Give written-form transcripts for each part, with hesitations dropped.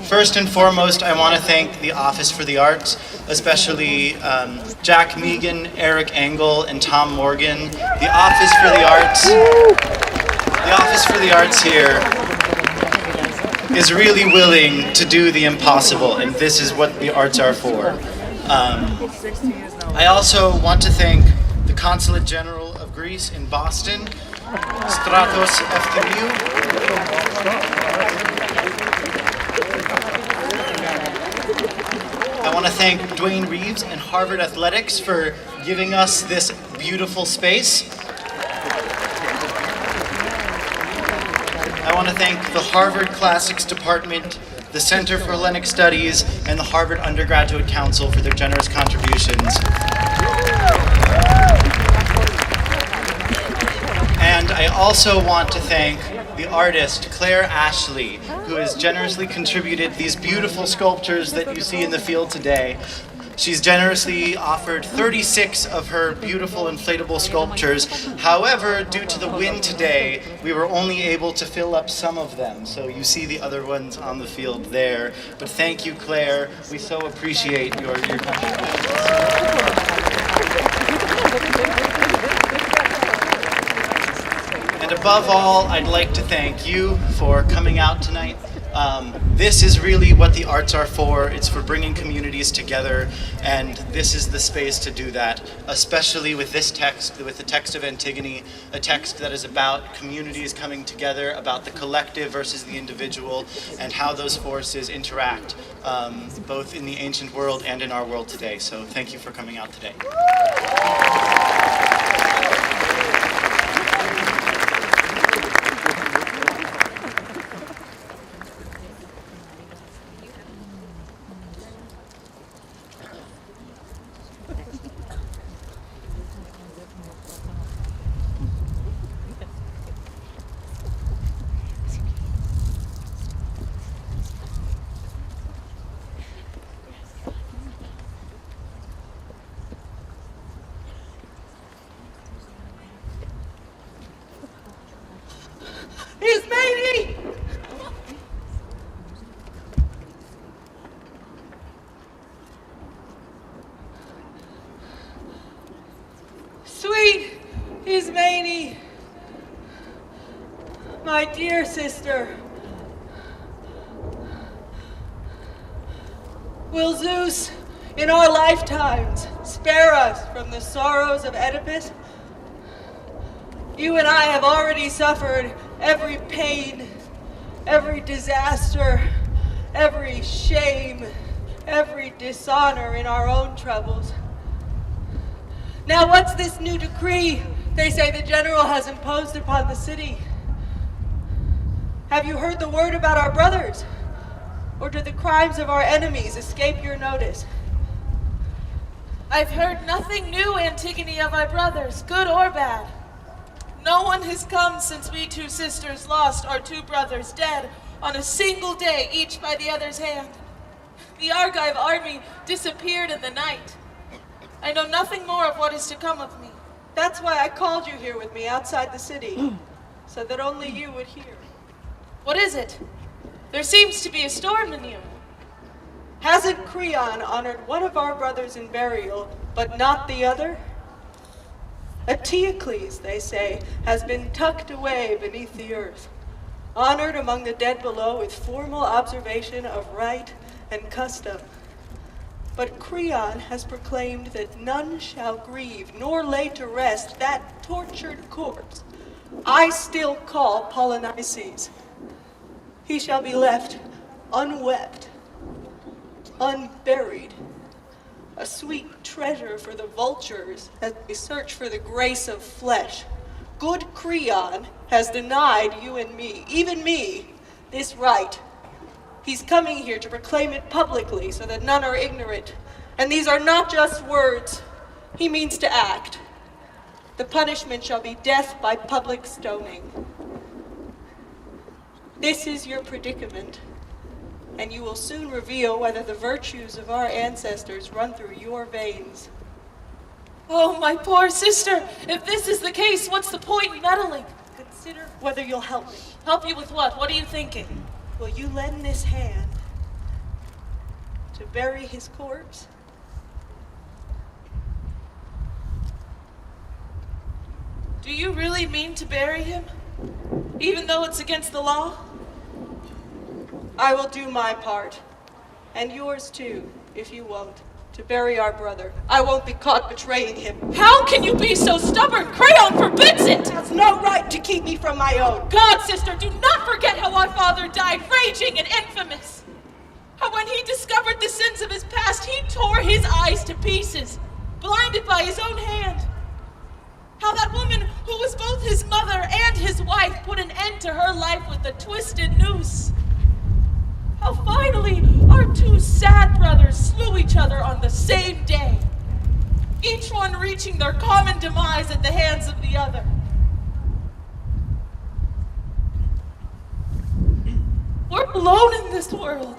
First and foremost, I want to thank the Office for the Arts, especially Jack Megan, Eric Engel, and Tom Morgan. The Office for the Arts here is really willing to do the impossible, and this is what the arts are for. I also want to thank the Consulate General of Greece in Boston, Stratos FTU. I want to thank Dwayne Reeves and Harvard Athletics for giving us this beautiful space. I want to thank the Harvard Classics Department, the Center for Hellenic Studies, and the Harvard Undergraduate Council for their generous contributions. And I also want to thank the artist, Claire Ashley, who has generously contributed these beautiful sculptures that you see in the field today. She's generously offered 36 of her beautiful inflatable sculptures. However, due to the wind today, we were only able to fill up some of them. So you see the other ones on the field there. But thank you, Claire. We so appreciate your contributions. And above all, I'd like to thank you for coming out tonight. This is really what the arts are for. It's for bringing communities together, and this is the space to do that, especially with this text, with the text of Antigone, a text that is about communities coming together, about the collective versus the individual, and how those forces interact, both in the ancient world and in our world today. So thank you for coming out today. Ismene! Sweet Ismene, my dear sister, will Zeus in our lifetimes spare us from the sorrows of Oedipus? You and I have already suffered every pain, every disaster, every shame, every dishonor in our own troubles. Now what's this new decree they say the general has imposed upon the city? Have you heard the word about our brothers? Or do the crimes of our enemies escape your notice? I've heard nothing new, Antigone, of our brothers, good or bad. No one has come since we two sisters lost our two brothers dead on a single day, each by the other's hand. The Argive army disappeared in the night. I know nothing more of what is to come of me. That's why I called you here with me outside the city, so that only you would hear. What is it? There seems to be a storm in you. Hasn't Creon honored one of our brothers in burial, but not the other? Eteocles, they say, has been tucked away beneath the earth, honored among the dead below with formal observation of rite and custom. But Creon has proclaimed that none shall grieve nor lay to rest that tortured corpse I still call Polynices. He shall be left unwept, unburied, a sweet treasure for the vultures as they search for the grace of flesh. Good Creon has denied you and me, even me, this right. He's coming here to proclaim it publicly so that none are ignorant. And these are not just words. He means to act. The punishment shall be death by public stoning. This is your predicament, and you will soon reveal whether the virtues of our ancestors run through your veins. Oh, my poor sister! If this is the case, what's the point in meddling? Consider whether you'll help me. Help you with what? What are you thinking? Will you lend this hand to bury his corpse? Do you really mean to bury him? Even though it's against the law? I will do my part, and yours too, if you won't, to bury our brother. I won't be caught betraying him. How can you be so stubborn? Crayon forbids it! It has no right to keep me from my own. God, sister, do not forget how our father died, raging and infamous. How when he discovered the sins of his past, he tore his eyes to pieces, blinded by his own hand. How that woman, who was both his mother and his wife, put an end to her life with a twisted noose. How finally our two sad brothers slew each other on the same day, each one reaching their common demise at the hands of the other. We're alone in this world.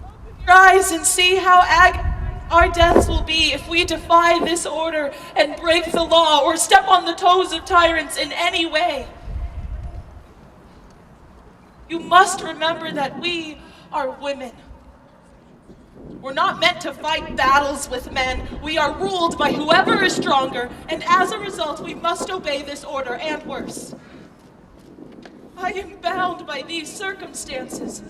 Open your eyes and see how our deaths will be if we defy this order and break the law or step on the toes of tyrants in any way. You must remember that we are women. We're not meant to fight battles with men. We are ruled by whoever is stronger, and as a result, we must obey this order and worse. I am bound by these circumstances.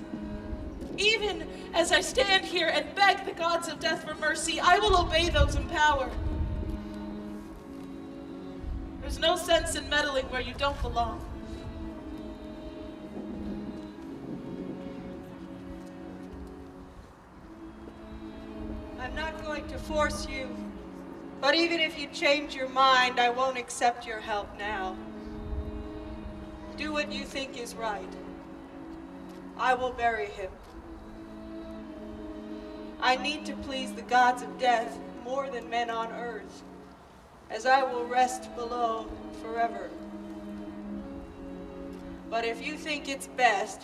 Even as I stand here and beg the gods of death for mercy, I will obey those in power. There's no sense in meddling where you don't belong. I'm not going to force you, but even if you change your mind, I won't accept your help now. Do what you think is right. I will bury him. I need to please the gods of death more than men on earth, as I will rest below forever. But if you think it's best,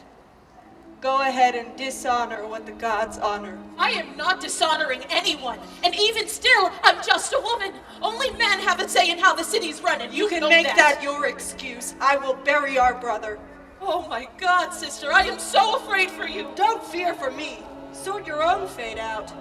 go ahead and dishonor what the gods honor. I am not dishonoring anyone, and even still, I'm just a woman. Only men have a say in how the city's run, and You can make that your excuse. I will bury our brother. Oh my God, sister, I am so afraid for you. Don't fear for me. Sort your own fate out.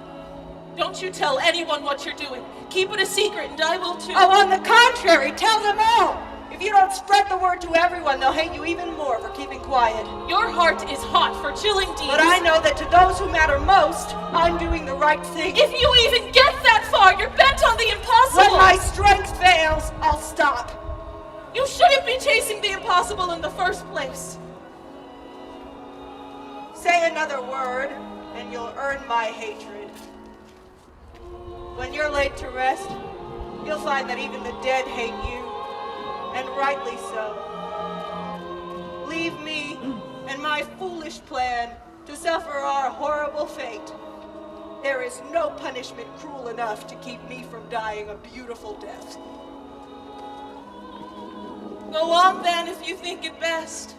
Don't you tell anyone what you're doing. Keep it a secret, and I will too. Oh, on the contrary, tell them all. If you don't spread the word to everyone, they'll hate you even more for keeping quiet. Your heart is hot for chilling deeds. But I know that to those who matter most, I'm doing the right thing. If you even get that far, you're bent on the impossible. When my strength fails, I'll stop. You shouldn't be chasing the impossible in the first place. Say another word, and you'll earn my hatred. When you're laid to rest, you'll find that even the dead hate you, and rightly so. Leave me and my foolish plan to suffer our horrible fate. There is no punishment cruel enough to keep me from dying a beautiful death. Go on then if you think it best.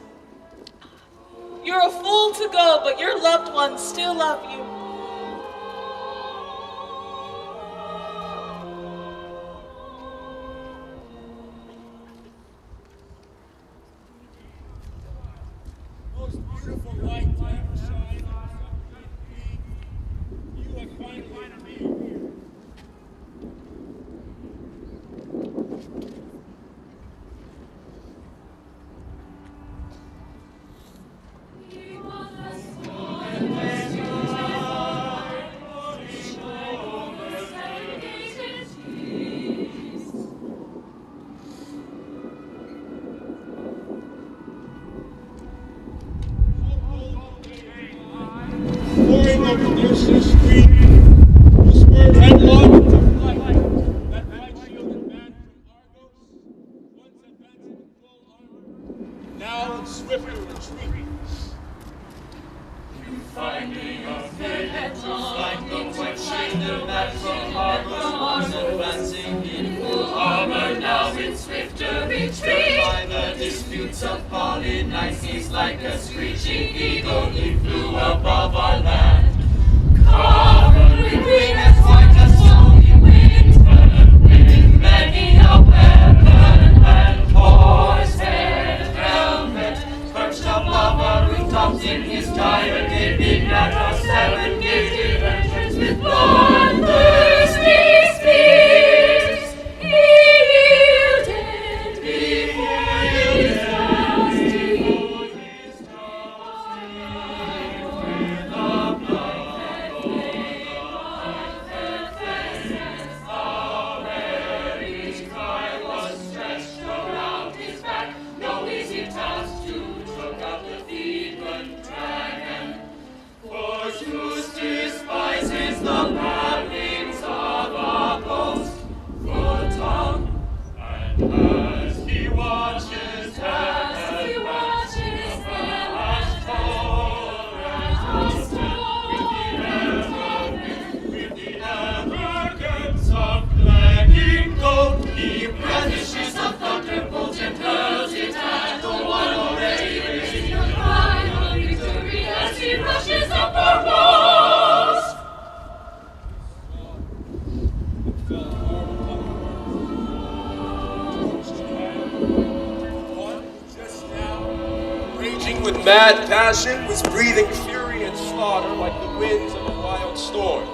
You're a fool to go, but your loved ones still love you. Most beautiful light to ever shine. You have finally appeared. Pouring over Nurse's street, the spurred headlong into flight. That light shielded band from Argos, once advancing in full armor, now in swifter retreat. Finding a fit like the white shield that from Argos was advancing in full armor, now in swifter retreat. By the disputes of Polynices, like a screeching eagle, he flew above our land. Covered with green and white as snowy winter, with many a weapon and horse head helmet, perched above our rooftops in in his diadem begat a seven-gated entrance with bloodthirsty spears. He yielded before his dusty with the blood that fences the weary's cry was stretched around his back. No easy task to choke out the Theban dragon, for Zeus despises the babblings of a boastful tongue, and as he watches death has told, with the arrogance of clanging gold, he brandishes a thunderbolt and hurls it at the one already raising a cry of victory as he rushes up our walls. One just now, raging with mad passion, was breathing fury and slaughter like the winds of a wild storm.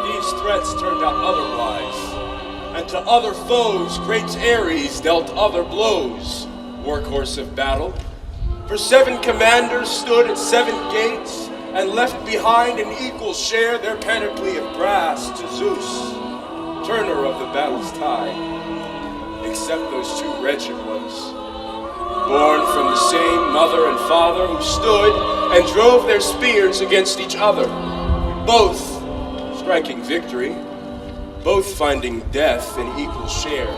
These threats turned out otherwise, and to other foes great Ares dealt other blows, workhorse of battle. For 7 commanders stood at 7 gates, and left behind in equal share their panoply of brass to Zeus, turner of the battle's tide, except those 2 wretched ones, born from the same mother and father, who stood and drove their spears against each other, both striking victory, both finding death in equal share.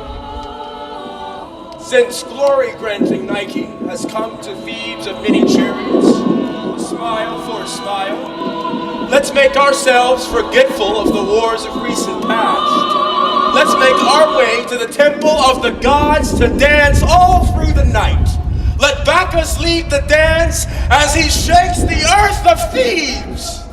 Since glory-granting Nike has come to Thebes of many chariots, a smile for a smile, let's make ourselves forgetful of the wars of recent past. Let's make our way to the temple of the gods to dance all through the night. Let Bacchus lead the dance as he shakes the earth of Thebes.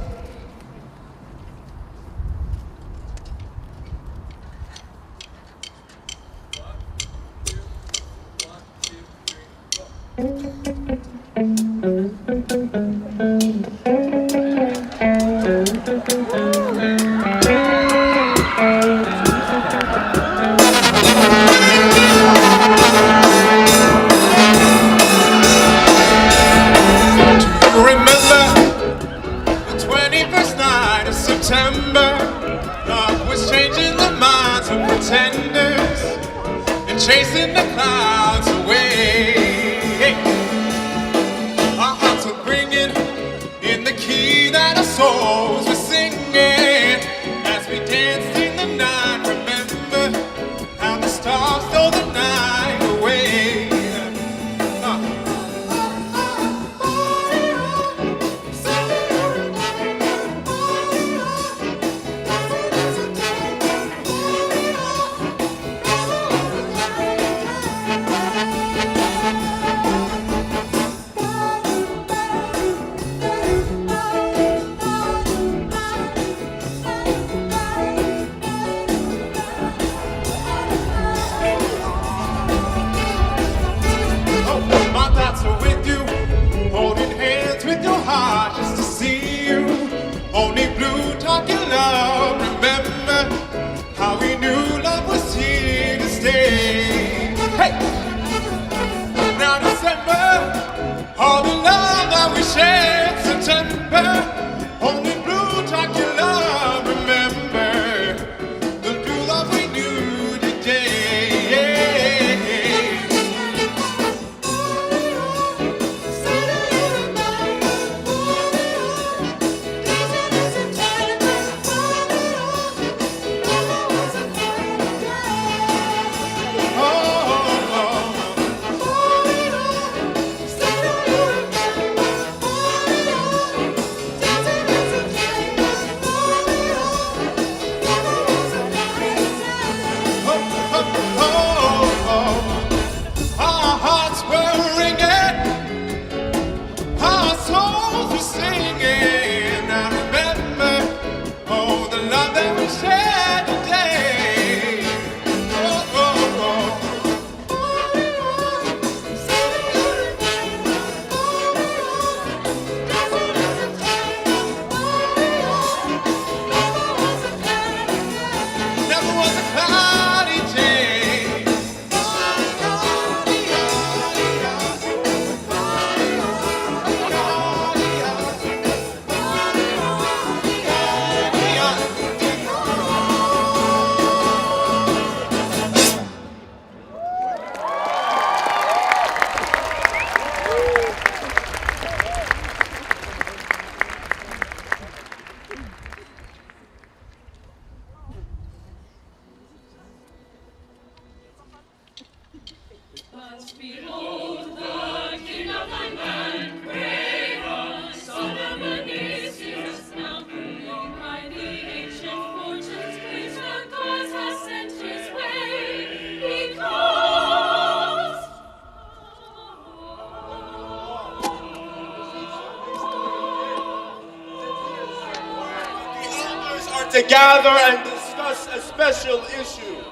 to gather and discuss a special issue.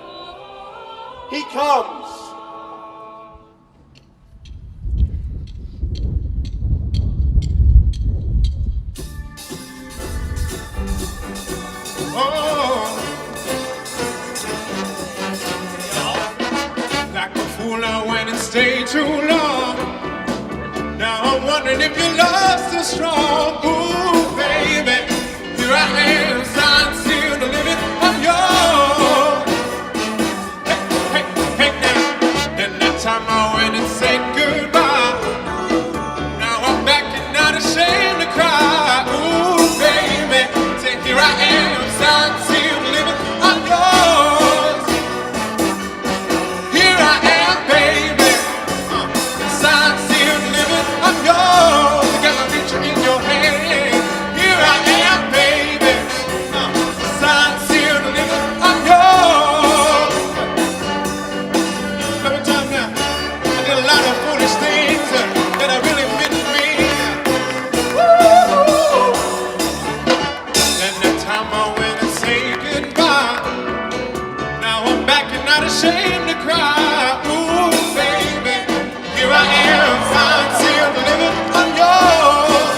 He comes. Like a fool, I went and stayed too long. Now I'm wondering if your love's still strong. Ooh, baby, here I am, signed, sealed, delivered, I'm yours. Hey, hey, hey, now. And that time I went and said goodbye. Now I'm back and not ashamed to cry. Ooh, baby, say here I am, signed, sealed, delivered, I'm yours. Here I am, baby, signed, sealed, delivered, I'm yours. You got my picture in your hand. Here I am, baby, signed, sealed, delivered, I'm yours. Let me tell you now, I did a lot of foolish things that I really meant to me. Woo! And that time I went and said goodbye. Now I'm back and not ashamed to cry. Ooh, baby, here I am, signed, sealed, delivered, I'm yours.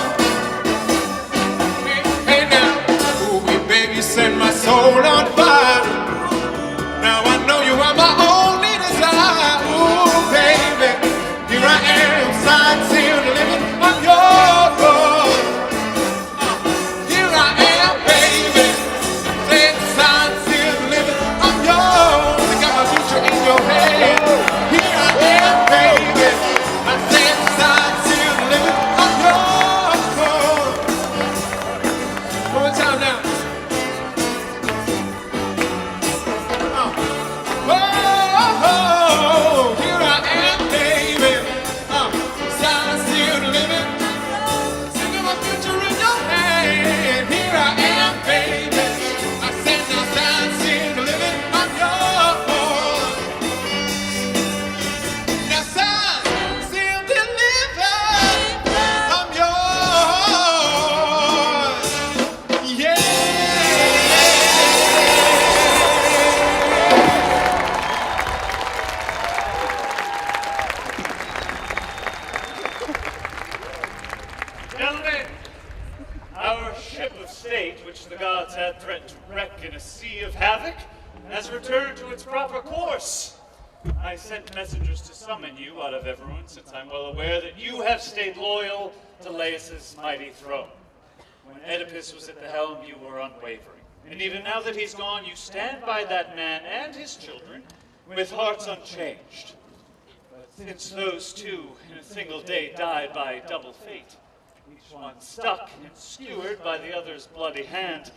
Hey, hey now, ooh, baby, set my soul on fire. Now I know you are my only desire. Ooh, baby, here I am, signed, sealed, delivered, I'm yours. Here I am, baby, said, signed, sealed, delivered, I'm yours. You got my future in your hand. Here I am, baby, I said, signed, sealed, delivered, I'm yours. One more time now. Oh, here I am, baby. Signed, sealed, delivered. Singing my future in your hand. Here I am, baby. I said, now signed, sealed, delivered. I'm yours. Now signed, sealed, delivered. I'm yours. Yeah. Gentlemen, our ship of state, which the gods had threatened to wreck in a sea of havoc, has returned to its proper course. I sent messengers to summon you out of everyone, since I'm well aware that you have stayed loyal to Laius' mighty throne. When Oedipus was at the helm, you were unwavering. And even now that he's gone, you stand by that man and his children with hearts unchanged. But since those two in a single day died by double fate, each one stuck and skewered by the other's bloody hand,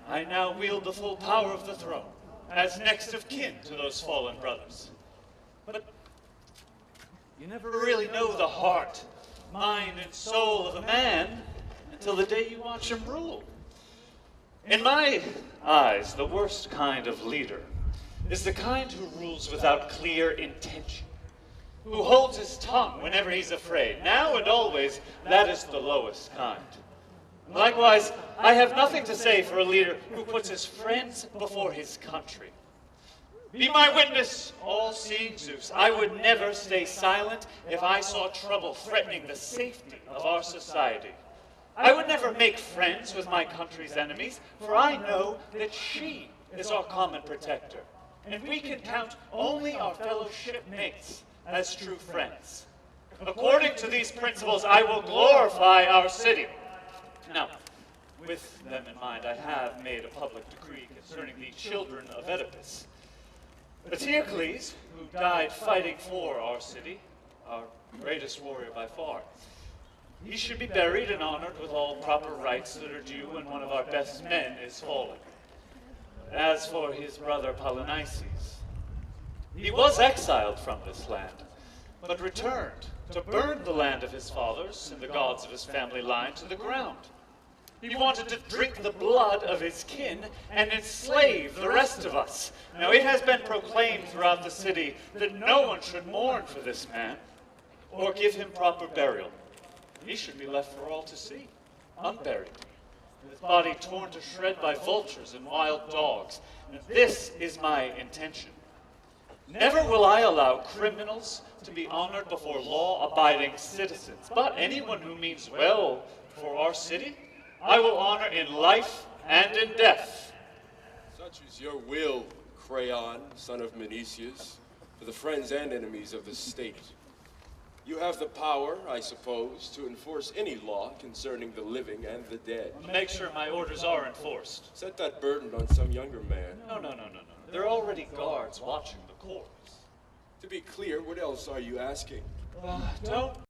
I now wield the full power of the throne, as next of kin to those fallen brothers. But you never really know the heart, mind, and soul of a man until the day you watch him rule. In my eyes, the worst kind of leader is the kind who rules without clear intention, who holds his tongue whenever he's afraid. Now and always, that is the lowest kind. Likewise, I have nothing to say for a leader who puts his friends before his country. Be my witness, all-seeing Zeus. I would never stay silent if I saw trouble threatening the safety of our society. I would never make friends with my country's enemies, for I know that she is our common protector, and we can count only our fellow shipmates as true friends. According to these principles, I will glorify our city. Now, with them in mind, I have made a public decree concerning the children of Oedipus. Eteocles, who died fighting for our city, our greatest warrior by far, he should be buried and honored with all proper rites that are due when one of our best men is fallen. As for his brother Polynices, he was exiled from this land, but returned to burn the land of his fathers and the gods of his family line to the ground. He wanted to drink the blood of his kin and enslave the rest of us. Now it has been proclaimed throughout the city that no one should mourn for this man or give him proper burial. He should be left for all to see, unburied. his body torn to shreds by vultures and wild dogs. And this is my intention. Never will I allow criminals to be honored before law-abiding citizens, but anyone who means well for our city, I will honor in life and in death. Such is your will, Crayon, son of Menecius, for the friends and enemies of the state. You have the power, I suppose, to enforce any law concerning the living and the dead. Make sure my orders are enforced. Set that burden on some younger man. No. There are already guards watching the courts. To be clear, what else are you asking? Don't